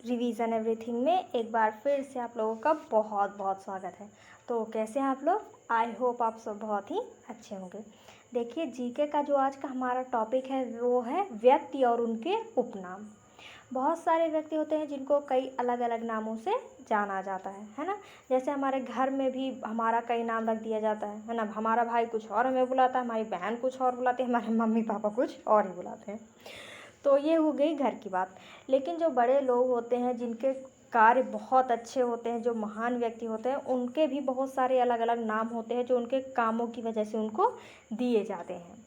Revision everything में एक बार फिर से आप लोगों का बहुत बहुत स्वागत है। तो कैसे हैं आप लोग? आई होप आप सब बहुत ही अच्छे होंगे। देखिए, जीके का जो आज का हमारा टॉपिक है वो है व्यक्ति और उनके उपनाम। बहुत सारे व्यक्ति होते हैं जिनको कई अलग अलग नामों से जाना जाता है ना। जैसे हमारे घर में भी हमारा कई नाम रख दिया जाता है ना। हमारा भाई कुछ और हमें बुलाता है, हमारी बहन कुछ और बुलाती है, हमारे मम्मी पापा कुछ और ही बुलाते हैं। तो ये हो गई घर की बात। लेकिन जो बड़े लोग होते हैं, जिनके कार्य बहुत अच्छे होते हैं, जो महान व्यक्ति होते हैं, उनके भी बहुत सारे अलग अलग नाम होते हैं जो उनके कामों की वजह से उनको दिए जाते हैं।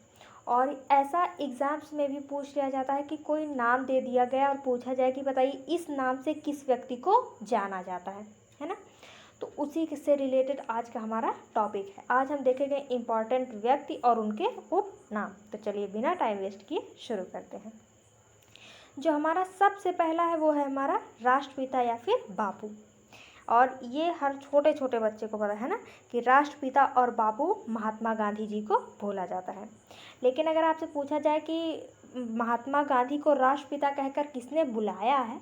और ऐसा एग्ज़ाम्स में भी पूछ लिया जाता है कि कोई नाम दे दिया गया और पूछा जाए कि बताइए इस नाम से किस व्यक्ति को जाना जाता है ना। तो उसी से रिलेटेड आज का हमारा टॉपिक है। आज हम देखेंगे इम्पॉर्टेंट व्यक्ति और उनके उपनाम। तो चलिए बिना टाइम वेस्ट किए शुरू करते हैं। जो हमारा सबसे पहला है वो है हमारा राष्ट्रपिता या फिर बापू। और ये हर छोटे छोटे बच्चे को पता है ना कि राष्ट्रपिता और बापू महात्मा गांधी जी को बोला जाता है। लेकिन अगर आपसे पूछा जाए कि महात्मा गांधी को राष्ट्रपिता कहकर किसने बुलाया है,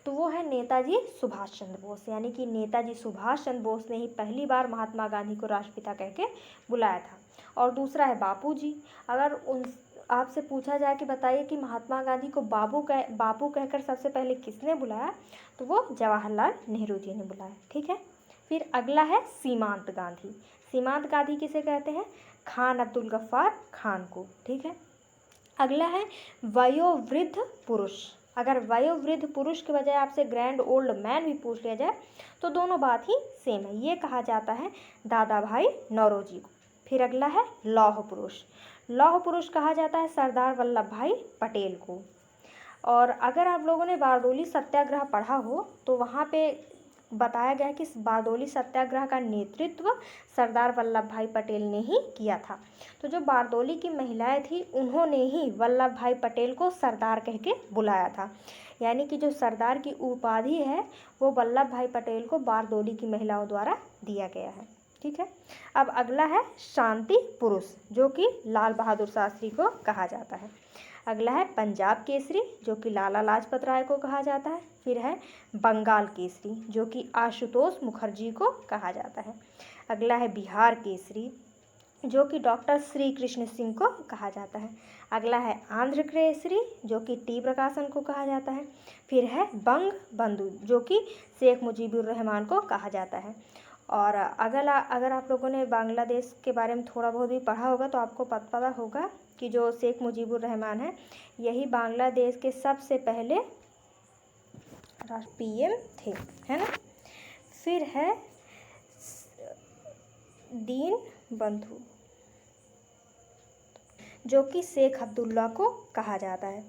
तो वो है नेताजी सुभाष चंद्र बोस। यानी कि नेताजी सुभाष चंद्र बोस ने ही पहली बार महात्मा गांधी को राष्ट्रपिता कह के बुलाया था। और दूसरा है बापू जी। अगर उन आपसे पूछा जाए कि बताइए कि महात्मा गांधी को बापू कहकर सबसे पहले किसने बुलाया, तो वो जवाहरलाल नेहरू जी ने बुलाया। ठीक है। फिर अगला है सीमांत गांधी। सीमांत गांधी किसे कहते हैं? खान अब्दुल गफ्फार खान को। ठीक है। अगला है वयोवृद्ध पुरुष। अगर वयोवृद्ध पुरुष के बजाय आपसे ग्रैंड ओल्ड मैन भी पूछ लिया जाए तो दोनों बात ही सेम है। ये कहा जाता है दादा भाई नौरोजी को। फिर अगला है लौह पुरुष। लौह पुरुष कहा जाता है सरदार वल्लभ भाई पटेल को। और अगर आप लोगों ने बारडोली सत्याग्रह पढ़ा हो तो वहाँ पे बताया गया कि इस बारडोली सत्याग्रह का नेतृत्व सरदार वल्लभ भाई पटेल ने ही किया था। तो जो बारडोली की महिलाएं थी उन्होंने ही वल्लभ भाई पटेल को सरदार कह के बुलाया था। यानी कि जो सरदार की उपाधि है वो वल्लभ भाई पटेल को बारडोली की महिलाओं द्वारा दिया गया है। ठीक है। अब अगला है शांति पुरुष, जो कि लाल बहादुर शास्त्री को कहा जाता है। अगला है पंजाब केसरी, जो कि लाला लाजपत राय को कहा जाता है। फिर है बंगाल केसरी, जो कि आशुतोष मुखर्जी को कहा जाता है। अगला है बिहार केसरी, जो कि डॉक्टर श्री कृष्ण सिंह को कहा जाता है। अगला है आंध्र केसरी, जो कि टी प्रकाशन को कहा जाता है। फिर है बंग बंधु, जो कि शेख मुजीबुर रहमान को कहा जाता है। और अगर आप लोगों ने बांग्लादेश के बारे में थोड़ा बहुत भी पढ़ा होगा तो आपको पता होगा कि जो शेख मुजीबुर रहमान है यही बांग्लादेश के सबसे पहले पीएम थे, है ना। फिर है दीन बंधु, जो कि शेख अब्दुल्ला को कहा जाता है।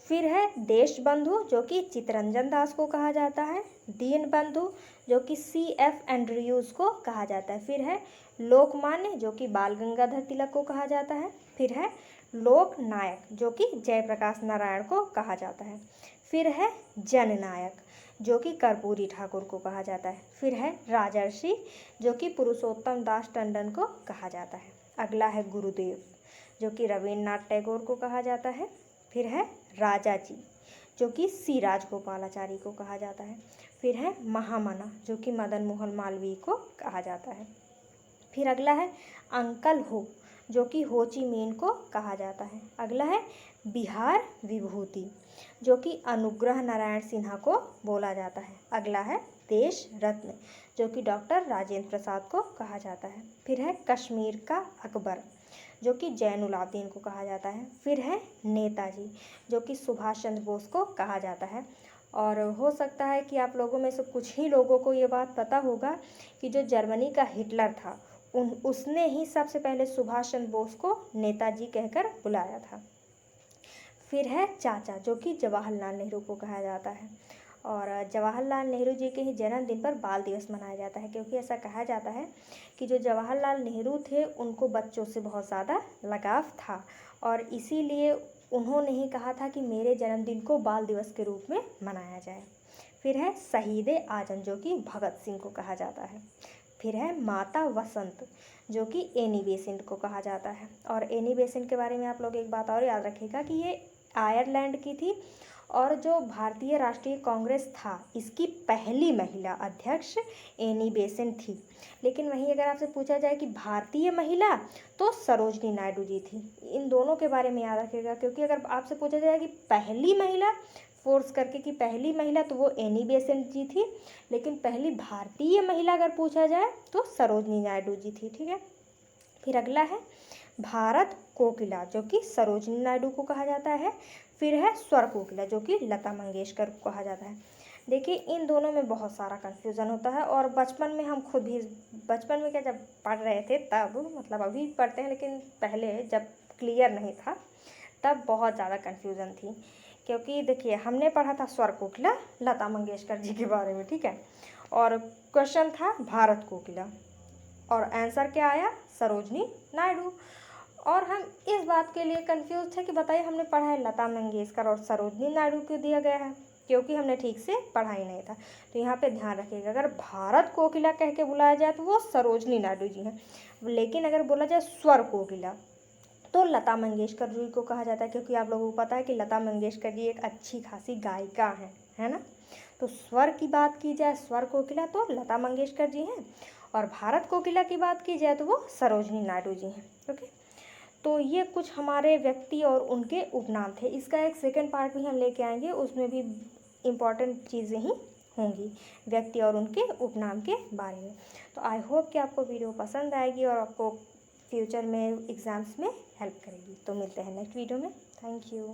फिर है देश बंधु, जो कि चित्तरंजन दास को कहा जाता है। दीन बंधु, जो कि CF एंड्रयूज को कहा जाता है। फिर है लोकमान्य, जो कि बाल गंगाधर तिलक को कहा जाता है। फिर है लोक नायक, जो कि जयप्रकाश नारायण को कहा जाता है। फिर है जननायक, जो कि कर्पूरी ठाकुर को कहा जाता है। फिर है राजर्षि, जो कि पुरुषोत्तम दास टंडन को कहा जाता है। अगला है गुरुदेव, जो कि रविन्द्रनाथ टैगोर को कहा जाता है। फिर है राजा जी, जो कि सी राजगोपालाचारी को कहा जाता है। फिर है महामना, जो कि मदन मोहन मालवीय को कहा जाता है। फिर अगला है अंकल हो, जो कि हो ची मिन्ह को कहा जाता है। अगला है बिहार विभूति, जो कि अनुग्रह नारायण सिन्हा को बोला जाता है। अगला है देश रत्न, जो कि डॉक्टर राजेंद्र प्रसाद को कहा जाता है। फिर है कश्मीर का अकबर, जो कि जैनुलाब्दीन को कहा जाता है। फिर है नेताजी, जो कि सुभाष चंद्र बोस को कहा जाता है। और हो सकता है कि आप लोगों में से कुछ ही लोगों को ये बात पता होगा कि जो जर्मनी का हिटलर था उसने ही सबसे पहले सुभाष चंद्र बोस को नेताजी कहकर बुलाया था। फिर है चाचा, जो कि जवाहरलाल नेहरू को कहा जाता है। और जवाहरलाल नेहरू जी के ही जन्मदिन पर बाल दिवस मनाया जाता है, क्योंकि ऐसा कहा जाता है कि जो जवाहरलाल नेहरू थे उनको बच्चों से बहुत ज़्यादा लगाव था और इसीलिए उन्होंने ही कहा था कि मेरे जन्मदिन को बाल दिवस के रूप में मनाया जाए। फिर है शहीद आजम, जो कि भगत सिंह को कहा जाता है। फिर है माता वसंत, जो कि एनी बेसेंट को कहा जाता है। और एनी बेसेंट के बारे में आप लोग एक बात और याद रखिएगा कि ये आयरलैंड की थी और जो भारतीय राष्ट्रीय कांग्रेस था इसकी पहली महिला अध्यक्ष एनी बेसेंट थी। लेकिन वहीं अगर आपसे पूछा जाए कि भारतीय महिला, तो सरोजनी नायडू जी थी। इन दोनों के बारे में याद रखिएगा, क्योंकि अगर आपसे पूछा जाए कि पहली महिला, फोर्स करके कि पहली महिला, तो वो एनी बेसेंट जी थी। लेकिन पहली भारतीय महिला अगर पूछा जाए तो सरोजनी नायडू जी थी। ठीक है, फिर अगला है भारत कोकिला, जो कि सरोजनी नायडू को कहा जाता है। फिर है स्वर कोकिला, जो कि लता मंगेशकर को कहा जाता है। देखिए इन दोनों में बहुत सारा कन्फ्यूज़न होता है, और बचपन में हम खुद भी, बचपन में क्या, जब पढ़ रहे थे तब, मतलब अभी पढ़ते हैं लेकिन पहले जब क्लियर नहीं था तब बहुत ज़्यादा कन्फ्यूज़न थी। क्योंकि देखिए हमने पढ़ा था स्वर कोकिला लता मंगेशकर जी के बारे में, ठीक है, और क्वेश्चन था भारत कोकिला, और आंसर क्या आया, सरोजनी नायडू। और हम इस बात के लिए कंफ्यूज थे कि बताइए हमने पढ़ा है लता मंगेशकर और सरोजनी नायडू क्यों दिया गया है, क्योंकि हमने ठीक से पढ़ा ही नहीं था। तो यहाँ पे ध्यान रखिएगा, अगर भारत कोकिला कह के बुलाया जाए तो वो सरोजनी नायडू जी हैं, लेकिन अगर बोला जाए स्वर कोकिला तो लता मंगेशकर जी को कहा जाता है, क्योंकि आप लोगों को पता है कि लता मंगेशकर जी एक अच्छी खासी गायिका हैं, है ना। तो स्वर की बात की जाए, स्वर कोकिला, तो लता मंगेशकर जी हैं, और भारत कोकिला की बात की जाए तो वो सरोजनी नायडू जी हैं। ओके, तो ये कुछ हमारे व्यक्ति और उनके उपनाम थे। इसका एक सेकंड पार्ट भी हम लेके आएंगे, उसमें भी इम्पॉर्टेंट चीज़ें ही होंगी व्यक्ति और उनके उपनाम के बारे में। तो आई होप कि आपको वीडियो पसंद आएगी और आपको फ्यूचर में एग्ज़ाम्स में हेल्प करेगी। तो मिलते हैं नेक्स्ट वीडियो में। Thank you.